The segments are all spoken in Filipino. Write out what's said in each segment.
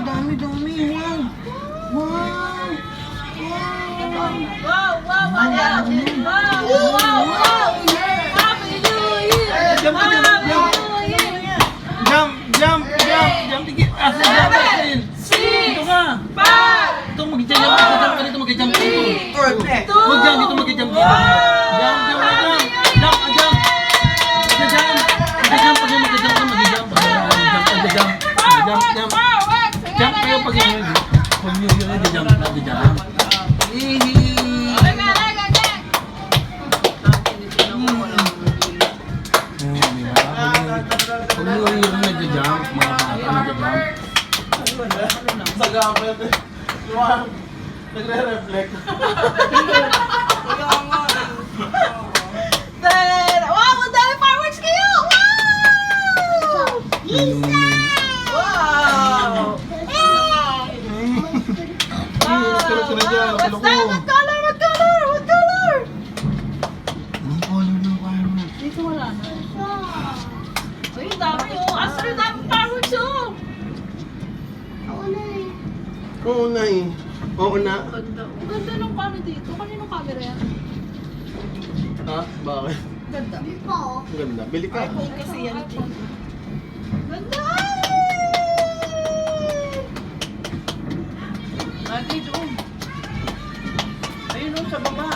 dami, dami. Wow. Wow. Wow, wow, wow, wow, wow. Happy New Year. Jump, jump, jump. Jump, jump, jump. Jump, tigil. Asa, jump, tigil. Dito ka. Ito, mag-jump. Mag-jump ka dito, mag-jump dito. Perfect. Mag-jump dito, mag-jump dito. Jump, jump, jump. Jump, jump. Mag-jump. Mag-jump, pag yung mag-jump ka, mag-jump. Mag-jump, mag-jump. Jump. Jump kayo pag yun. Pag yun, mag-jump, mag-jump. Pag yun, nag-jump. Mga bata, nag-jump. Sagapit. Nagre-reflect. Wow, ang dami fireworks kayo! Wow! Wow! What's that? What color? What color? What color? Ang color ng fireworks. Dito wala na. Ay, ang dami oh. Asa yung dami fireworks oh. Oo na eh. Oo na. Ang ganda ng kami dito. Kaninong camera yan? Ha? Bakit? Ganda. Ang ganda. Bili ka. iPhone kasi yan. Ganda! Ate, doon. Ayun o, sa baba.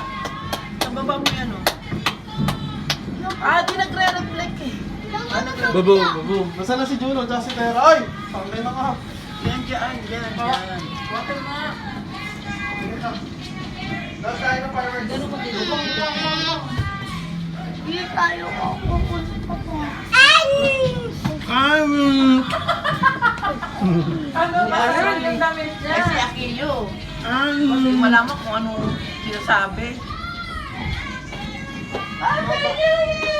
Sa baba mo yan o. Di nagre-reflect eh. Baboom, baboom. Nasaan na si Juno? Tsaka si Tera. Ay! Pangkay na ka. Yan dyan. Water na. Dahil tayo ng fireworks. Ganun ko dito. Hindi tayo pupunta po. Ano ba? Ang damit niya. Kasi Akiyo. Kasi malaman kung ano sinasabi. Happy New Year!